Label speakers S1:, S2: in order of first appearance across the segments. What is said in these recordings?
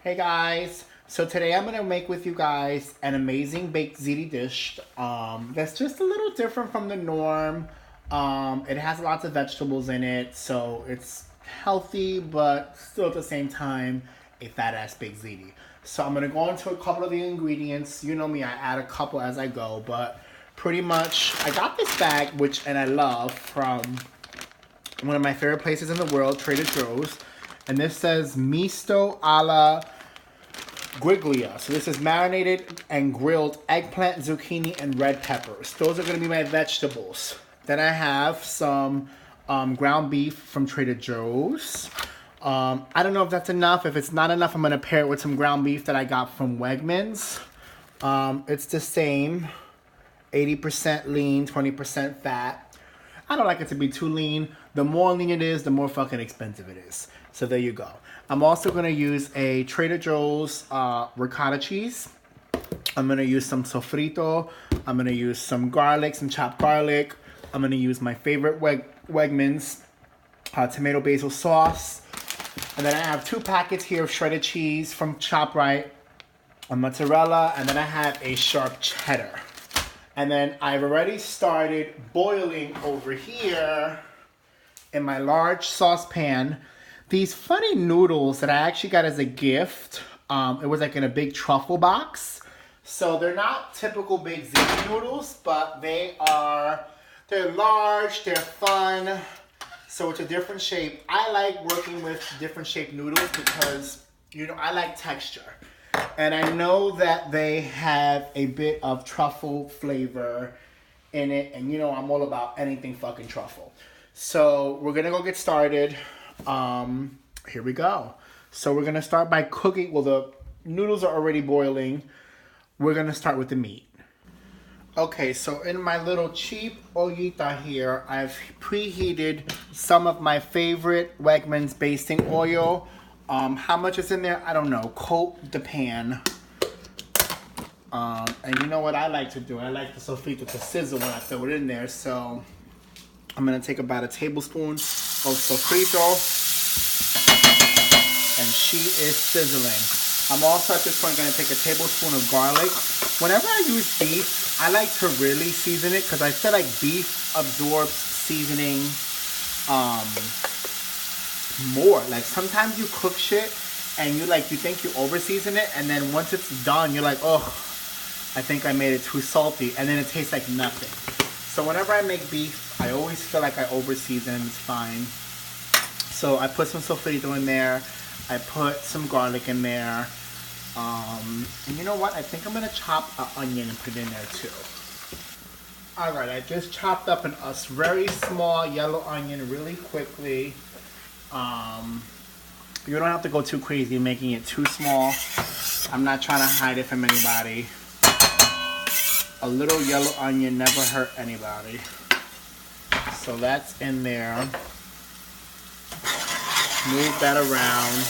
S1: Hey guys, so today I'm gonna make with you guys an amazing baked ziti dish. That's just a little different from the norm. It has lots of vegetables in it, so it's healthy, but still at the same time a fat ass baked ziti. So I'm gonna go into a couple of the ingredients. You know me, I add a couple as I go, but pretty much I got this bag, and I love, from one of my favorite places in the world, Trader Joe's. And this says misto alla griglia. So this is marinated and grilled eggplant, zucchini, and red peppers. Those are going to be my vegetables. Then I have some ground beef from Trader Joe's. I don't know if that's enough. If it's not enough, I'm going to pair it with some ground beef that I got from Wegmans. It's the same. 80% lean, 20% fat. I don't like it to be too lean. The more lean it is, the more fucking expensive it is. So there you go. I'm also going to use a Trader Joe's ricotta cheese. I'm going to use some sofrito. I'm going to use some garlic, some chopped garlic. I'm going to use my favorite Wegmans tomato basil sauce. And then I have 2 packets here of shredded cheese from ShopRite, a mozzarella, and then I have a sharp cheddar. And then I've already started boiling over here in my large saucepan these funny noodles that I actually got as a gift. It was like in a big truffle box. So they're not typical big ziti noodles, but they're large, they're fun. So it's a different shape. I like working with different shaped noodles because, you know, I like texture. And I know that they have a bit of truffle flavor in it. And you know I'm all about anything fucking truffle. So we're going to go get started. Here we go. So we're going to start by cooking. Well, the noodles are already boiling. We're going to start with the meat. Okay, so in my little cheap ollita here, I've preheated some of my favorite Wegmans basting oil. How much is in there? I don't know. Coat the pan. And you know what I like to do? I like the sofrito to sizzle when I throw it in there. So I'm going to take about a tablespoon of sofrito. And she is sizzling. I'm also at this point going to take a tablespoon of garlic. Whenever I use beef, I like to really season it because I feel like beef absorbs seasoning more. Like sometimes you cook shit and you think you over season it, and then once it's done you're like, oh, I think I made it too salty, and then it tastes like nothing. So whenever I make beef, I always feel like I over season. It's fine. So I put some sofrito in there. I put some garlic in there. And you know what? I think I'm gonna chop an onion and put it in there too. Alright, I just chopped up a very small yellow onion really quickly. You don't have to go too crazy making it too small. I'm not trying to hide it from anybody. A little yellow onion never hurt anybody. So that's in there. Move that around.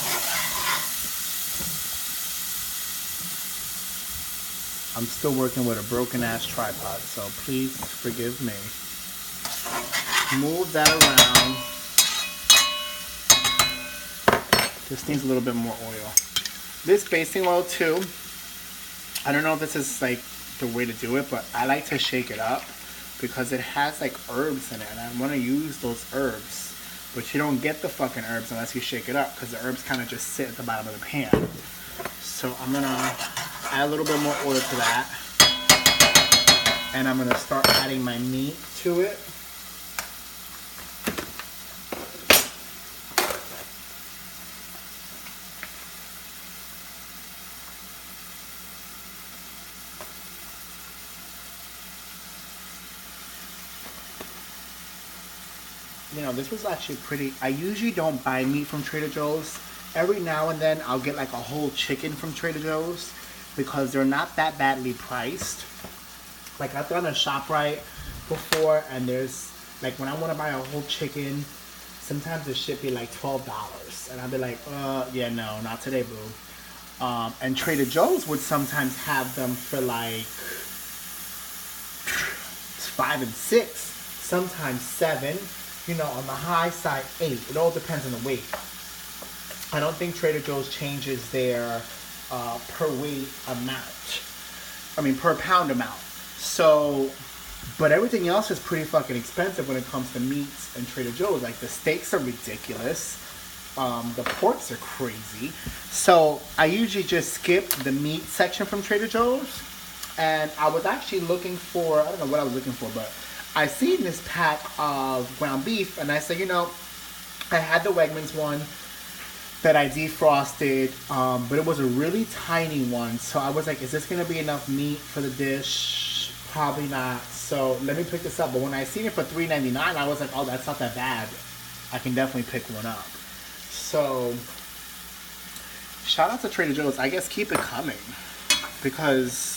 S1: I'm still working with a broken ass tripod, so please forgive me. Move that around. This needs a little bit more oil. This basting oil too, I don't know if this is like the way to do it, but I like to shake it up because it has like herbs in it, and I want to use those herbs. But you don't get the fucking herbs unless you shake it up because the herbs kind of just sit at the bottom of the pan. So I'm going to add a little bit more oil to that. And I'm going to start adding my meat to it. You know, this was actually pretty. I usually don't buy meat from Trader Joe's. Every now and then I'll get like a whole chicken from Trader Joe's because they're not that badly priced. Like I've done a ShopRite before, and there's like when I want to buy a whole chicken, sometimes it should be like $12, and I'll be like, yeah, no, not today, boo. And Trader Joe's would sometimes have them for like $5 and $6, sometimes $7. You know, on the high side, $8. It all depends on the weight. I don't think Trader Joe's changes their per weight amount. I mean, per pound amount. So, but everything else is pretty fucking expensive when it comes to meats and Trader Joe's. Like, the steaks are ridiculous. The porks are crazy. So, I usually just skip the meat section from Trader Joe's. And I was actually looking for, I don't know what I was looking for, but I seen this pack of ground beef. And I said, you know, I had the Wegmans one that I defrosted, but it was a really tiny one. So I was like, is this gonna be enough meat for the dish? Probably not. So let me pick this up. But when I seen it for $3.99, I was like, oh, that's not that bad. I can definitely pick one up. So shout out to Trader Joe's. I guess keep it coming because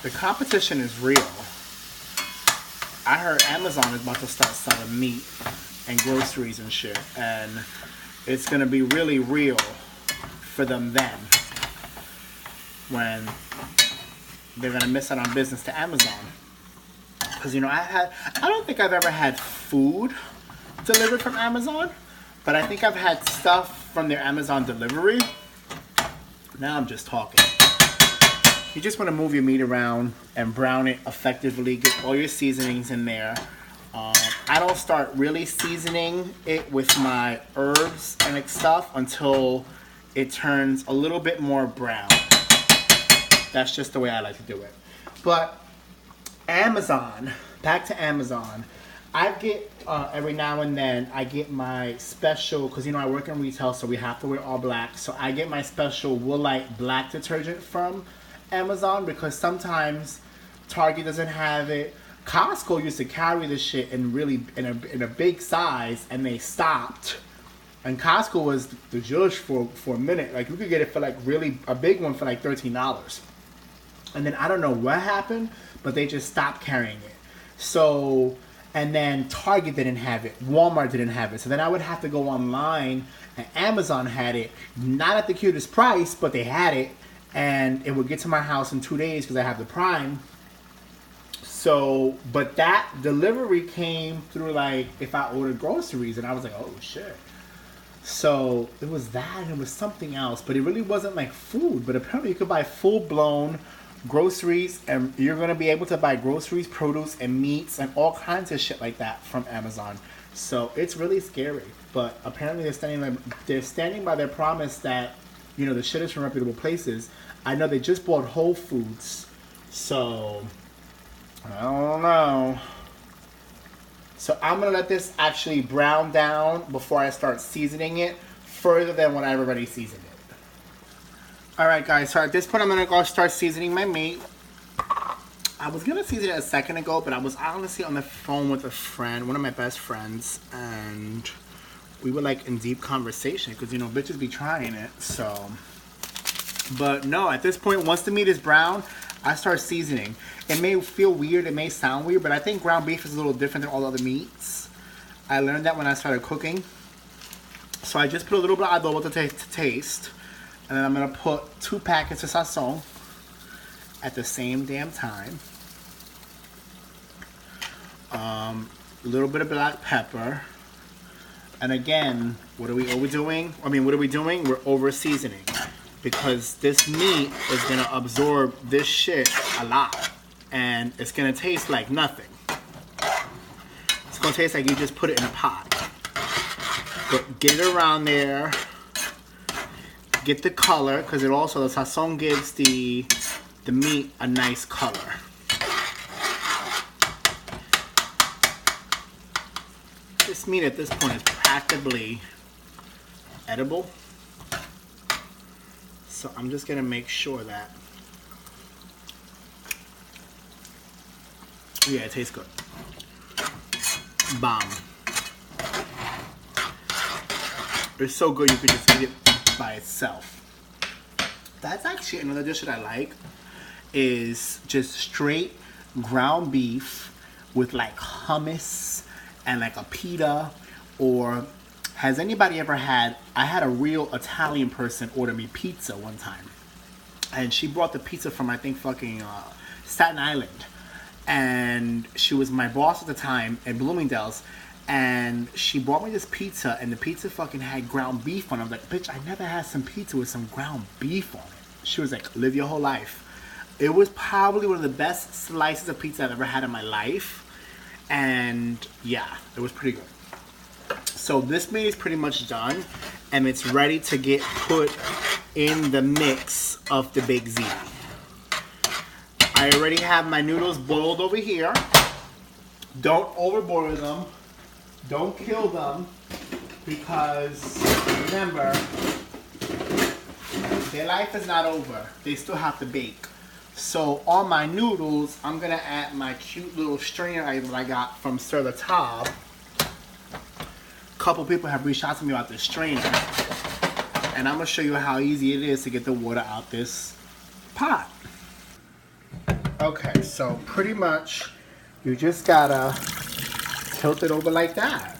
S1: the competition is real. I heard Amazon is about to start selling meat and groceries and shit, and it's gonna be really real for them then when they're gonna miss out on business to Amazon. Because you know, I don't think I've ever had food delivered from Amazon, but I think I've had stuff from their Amazon delivery. Now I'm just talking. You just want to move your meat around and brown it effectively. Get all your seasonings in there. I don't start really seasoning it with my herbs and stuff until it turns a little bit more brown. That's just the way I like to do it. But Amazon, back to Amazon. I get, every now and then, I get my special, because you know I work in retail, so we have to wear all black. So I get my special Woolite black detergent from Amazon because sometimes Target doesn't have it. Costco used to carry this shit in a big size, and they stopped. And Costco was the judge for a minute. Like, you could get it for like really a big one for like $13. And then I don't know what happened, but they just stopped carrying it. So, and then Target didn't have it, Walmart didn't have it. So then I would have to go online, and Amazon had it, not at the cutest price, but they had it, and it would get to my house in 2 days because I have the Prime. So, but that delivery came through like if I ordered groceries, and I was like, oh shit. So it was that, and it was something else, but it really wasn't like food. But apparently you could buy full-blown groceries, and you're gonna be able to buy groceries, produce, and meats, and all kinds of shit like that from Amazon. So it's really scary. But apparently they're standing by their promise that, you know, the shit is from reputable places. I know they just bought Whole Foods, so I don't know. So I'm going to let this actually brown down before I start seasoning it further than when I've already seasoned it. Alright guys, so at this point I'm going to go start seasoning my meat. I was going to season it a second ago, but I was honestly on the phone with a friend, one of my best friends, and we were like in deep conversation because, you know, bitches be trying it, so. But no, at this point, once the meat is brown, I start seasoning. It may feel weird, it may sound weird, but I think ground beef is a little different than all other meats. I learned that when I started cooking. So I just put a little bit of adobo to taste. And then I'm going to put 2 packets of sazon at the same damn time. A little bit of black pepper. And again, what are we doing? We're over seasoning. Because this meat is going to absorb this shit a lot. And it's going to taste like nothing. It's going to taste like you just put it in a pot. But get it around there. Get the color, because it also, the sazon gives the meat a nice color. This meat at this point is practically edible. So I'm just gonna make sure that, yeah, it tastes good. Bomb. It's so good you could just eat it by itself. That's actually another dish that I like, is just straight ground beef with like hummus and like a pita. Or has anybody ever had, I had a real Italian person order me pizza one time, and she brought the pizza from, I think, fucking Staten Island, and she was my boss at the time at Bloomingdale's, And she bought me this pizza, and the pizza fucking had ground beef on it. I'm like, bitch, I never had some pizza with some ground beef on it. She was like, live your whole life. It was probably one of the best slices of pizza I've ever had in my life. And yeah, it was pretty good. So this meat is pretty much done, and it's ready to get put in the mix of the baked ziti. I already have my noodles boiled over here. Don't overboil them. Don't kill them, because remember, their life is not over. They still have to bake. So on my noodles, I'm gonna add my cute little strainer that I got from Sir the Top. A couple people have reached out to me about this strainer, and I'm gonna show you how easy it is to get the water out this pot. Okay, so pretty much you just gotta tilt it over like that.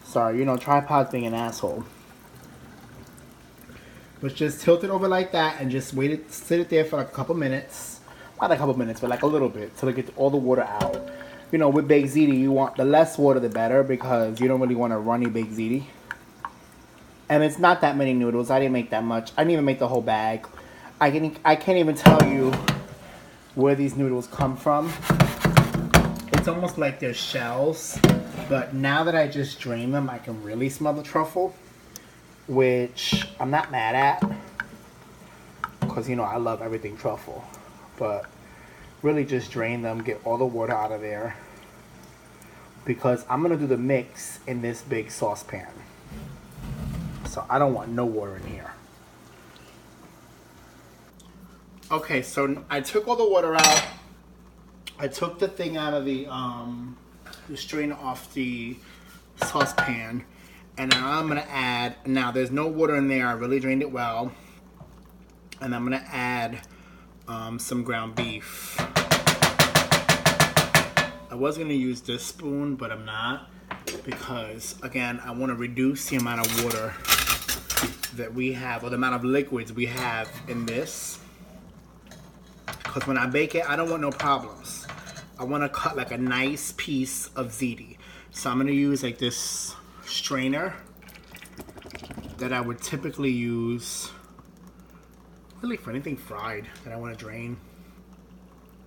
S1: Sorry, you know, tripod being an asshole. But just tilt it over like that and just sit it there for like a couple minutes. Not a couple minutes, but like a little bit till it gets all the water out. You know, with baked ziti, you want the less water the better, because you don't really want a runny baked ziti. And it's not that many noodles. I didn't make that much. I didn't even make the whole bag. I can't even tell you where these noodles come from. It's almost like they're shells, but now that I just drained them, I can really smell the truffle, which I'm not mad at, because, you know, I love everything truffle. But really just drain them, get all the water out of there, because I'm going to do the mix in this big saucepan. So I don't want no water in here. Okay, so I took all the water out. I took the thing out of the strainer off the saucepan, and now I'm gonna add. Now there's no water in there. I really drained it well, and I'm gonna add some ground beef. I was gonna use this spoon, but I'm not, because again, I want to reduce the amount of water that we have, or the amount of liquids we have in this. Because when I bake it, I don't want no problems. I want to cut like a nice piece of ziti. So I'm going to use like this strainer that I would typically use really for anything fried that I want to drain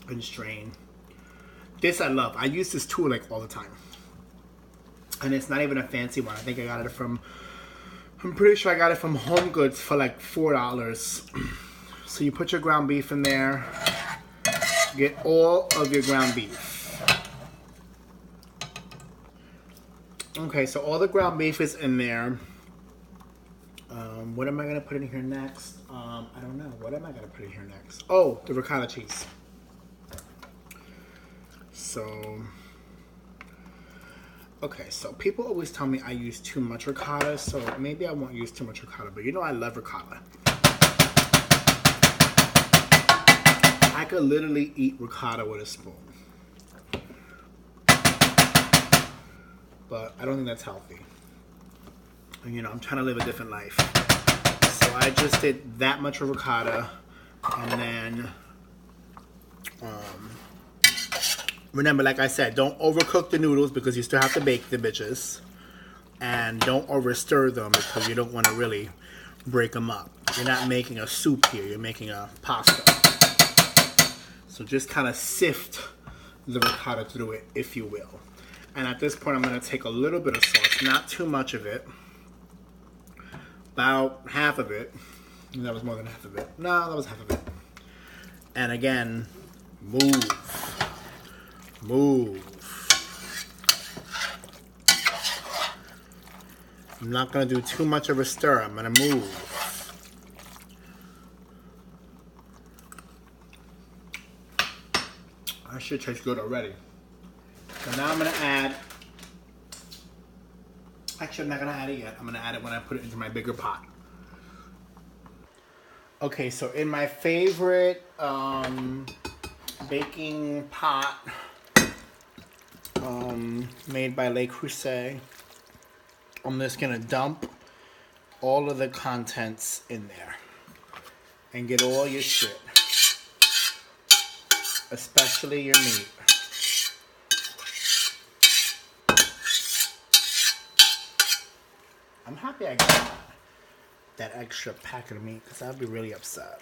S1: and strain. This I love. I use this tool like all the time. And it's not even a fancy one. I think I got it from, I'm pretty sure I got it from Home Goods for like $4. So you put your ground beef in there. Get all of your ground beef. Okay, so all the ground beef is in there. What am I going to put in here next? I don't know. What am I going to put in here next? Oh, the ricotta cheese. So, okay, so people always tell me I use too much ricotta, so maybe I won't use too much ricotta, but you know I love ricotta. I could literally eat ricotta with a spoon. But I don't think that's healthy. And, you know, I'm trying to live a different life. So I just did that much of ricotta. And then, remember, like I said, don't overcook the noodles, because you still have to bake the bitches. And don't over stir them, because you don't want to really break them up. You're not making a soup here. You're making a pasta. So just kind of sift the ricotta through it, if you will. And at this point, I'm going to take a little bit of sauce, not too much of it. About half of it. That was more than half of it. No, that was half of it. And again, move. Move. I'm not going to do too much of a stir. I'm going to move. That shit tastes good already. So now I'm going to add, actually I'm not going to add it yet. I'm going to add it when I put it into my bigger pot. Okay, so in my favorite baking pot made by Le Creuset, I'm just going to dump all of the contents in there and get all your shit, especially your meat. I'm happy I got that extra packet of meat because I'd be really upset.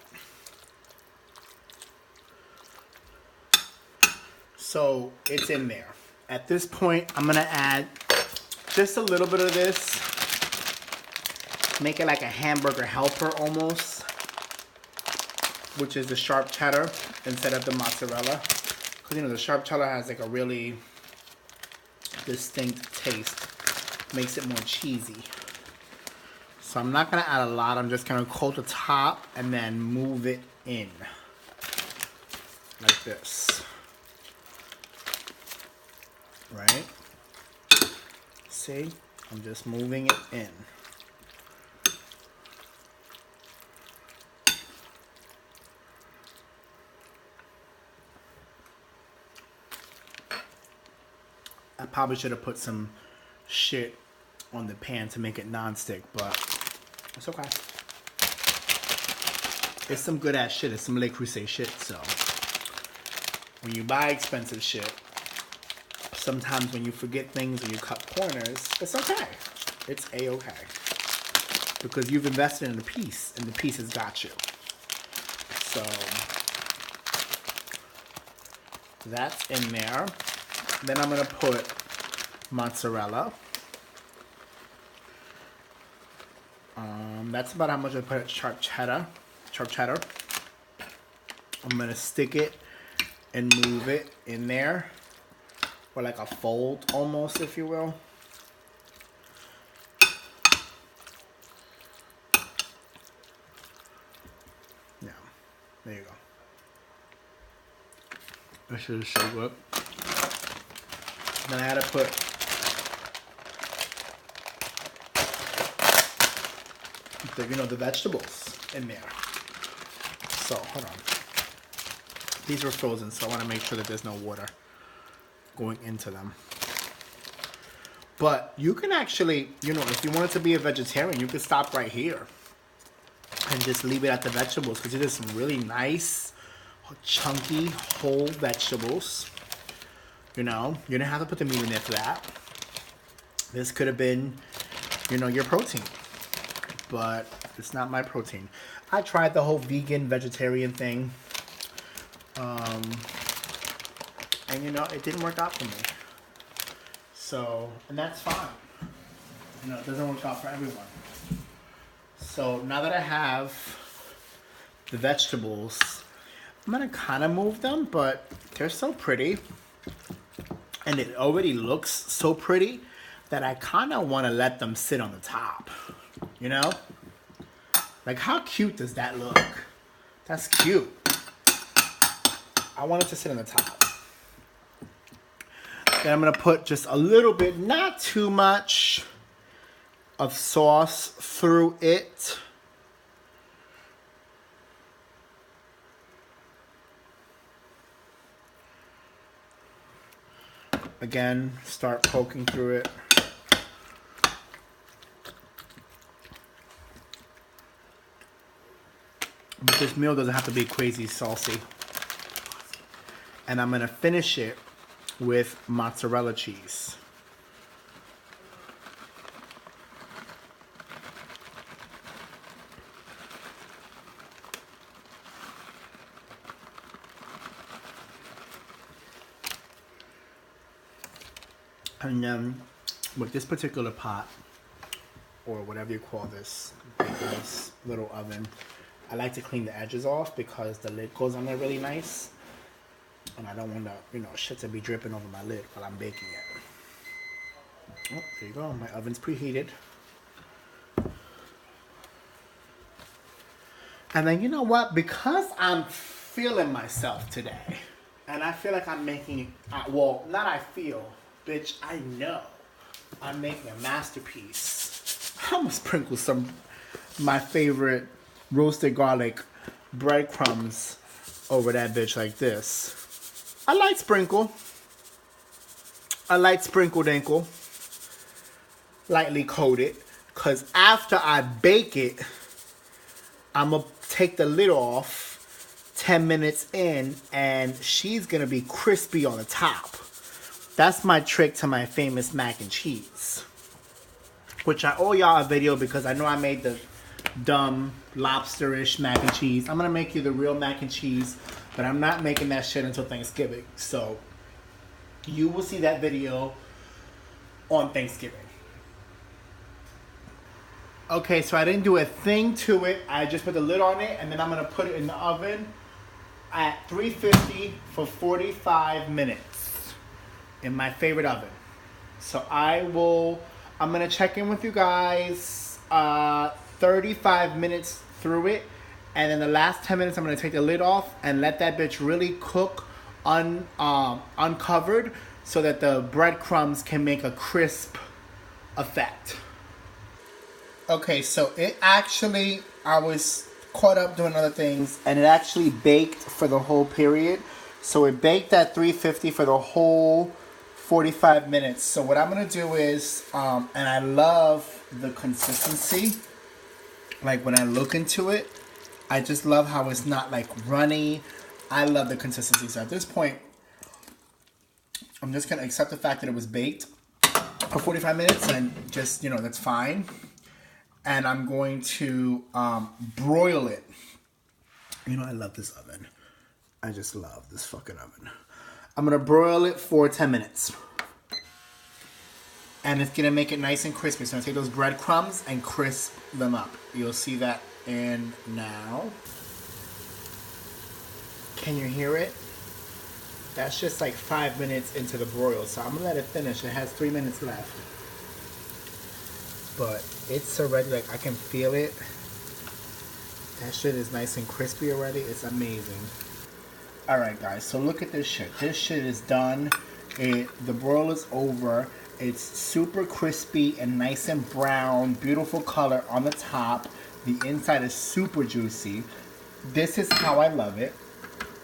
S1: So it's in there. At this point, I'm gonna add just a little bit of this. Make it like a hamburger helper almost, which is the sharp cheddar instead of the mozzarella. Because you know the sharp cheddar has like a really distinct taste. Makes it more cheesy. So I'm not gonna add a lot. I'm just gonna coat the top and then move it in like this. Right? See? I'm just moving it in. I probably should have put some shit on the pan to make it non-stick, but it's okay. It's some good ass shit. It's some Le Creuset shit, so when you buy expensive shit, sometimes when you forget things or you cut corners, it's okay. It's a-okay. Because you've invested in the piece, and the piece has got you. So that's in there. Then I'm gonna put mozzarella. That's about how much I put sharp cheddar. I'm gonna stick it and move it in there, or like a fold almost, if you will. Yeah, there you go. This is so good. Then I had to put the vegetables in there. So hold on. These were frozen, so I want to make sure that there's no water going into them. But you can actually, if you want it to be a vegetarian, you could stop right here and just leave it at the vegetables, because it is some really nice, chunky, whole vegetables. You didn't have to put the meat in there for that. This could have been, your protein. But it's not my protein. I tried the whole vegan, vegetarian thing. And it didn't work out for me. So, and that's fine. It doesn't work out for everyone. So now that I have the vegetables, I'm gonna kind of move them, but they're so pretty. And it already looks so pretty that I kind of want to let them sit on the top. Like, how cute does that look? That's cute. I want it to sit on the top. Then I'm going to put just a little bit, not too much, of sauce through it. Again, start poking through it. But this meal doesn't have to be crazy saucy. And I'm going to finish it with mozzarella cheese. And then with this particular pot, or whatever you call this little oven, I like to clean the edges off because the lid goes on there really nice. And I don't want shit to be dripping over my lid while I'm baking it. Oh, there you go. My oven's preheated. And then you know what? Because I'm feeling myself today, and I feel like I'm making, bitch, I know I'm making a masterpiece. I'm gonna sprinkle some my favorite roasted garlic breadcrumbs over that bitch like this. I like sprinkle. I like sprinkle dinkle. Lightly coated. Because after I bake it, I'm going to take the lid off 10 minutes in, and she's going to be crispy on the top. That's my trick to my famous mac and cheese. which I owe y'all a video because I know I made the dumb lobsterish mac and cheese. I'm gonna make you the real mac and cheese, but I'm not making that shit until Thanksgiving. So you will see that video on Thanksgiving. Okay, so I didn't do a thing to it. I just put the lid on it, and then I'm gonna put it in the oven at 350 for 45 minutes in my favorite oven. So I'm gonna check in with you guys 35 minutes through it, and then the last 10 minutes I'm gonna take the lid off and let that bitch really cook uncovered so that the breadcrumbs can make a crisp effect. Okay, so it actually, I was caught up doing other things, and it actually baked for the whole period. So it baked at 350 for the whole 45 minutes. So what I'm gonna do is, and I love the consistency. Like when I look into it, I just love how it's not like runny. I love the consistency. So at this point, I'm just gonna accept the fact that it was baked for 45 minutes and just, you know, that's fine. And I'm going to broil it. You know, I love this oven. I just love this fucking oven. I'm gonna broil it for 10 minutes. And it's gonna make it nice and crispy. So I'm gonna take those breadcrumbs and crisp them up. You'll see that in now. Can you hear it? That's just like 5 minutes into the broil. So I'm gonna let it finish. It has 3 minutes left. But it's already, like, I can feel it. That shit is nice and crispy already. It's amazing. Alright guys, so look at this shit. This shit is done. The broil is over. It's super crispy and nice and brown. Beautiful color on the top. The inside is super juicy. This is how I love it.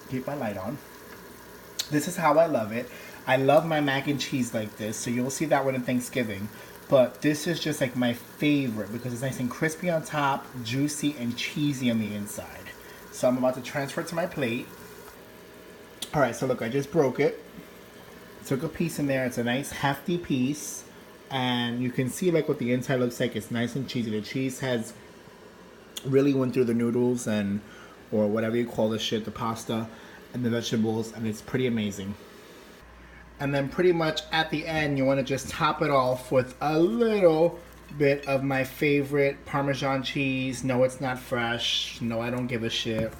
S1: Keep my light on. This is how I love it. I love my mac and cheese like this. So you'll see that one in Thanksgiving. But this is just like my favorite because it's nice and crispy on top, juicy and cheesy on the inside. So I'm about to transfer it to my plate. Alright, so look, I just broke it. Took a piece in there. It's a nice hefty piece. And you can see like what the inside looks like. It's nice and cheesy. The cheese has really went through the noodles and, or whatever you call this shit, the pasta and the vegetables. And it's pretty amazing. And then pretty much at the end, you want to just top it off with a little bit of my favorite Parmesan cheese. No, it's not fresh. No, I don't give a shit.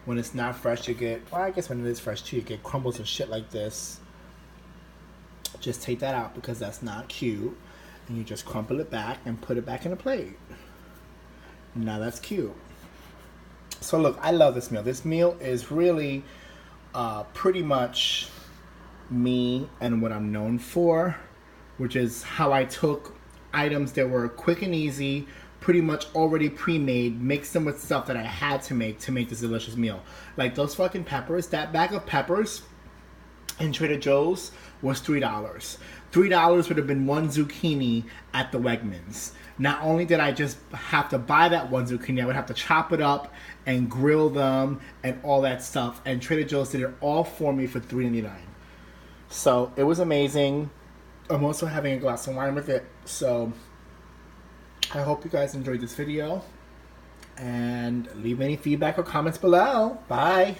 S1: When it's not fresh, you get, well, I guess when it is fresh too, you get crumbles and shit like this. Just take that out because that's not cute. And you just crumple it back and put it back in a plate. Now that's cute. So look, I love this meal. This meal is really pretty much me and what I'm known for, which is how I took items that were quick and easy, pretty much already pre-made, mixed them with stuff that I had to make this delicious meal. Like those fucking peppers, that bag of peppers in Trader Joe's was $3. $3 would have been one zucchini at the Wegmans. Not only did I just have to buy that one zucchini, I would have to chop it up and grill them and all that stuff. And Trader Joe's did it all for me for $3.99. So it was amazing. I'm also having a glass of wine with it. So I hope you guys enjoyed this video. And leave any feedback or comments below. Bye.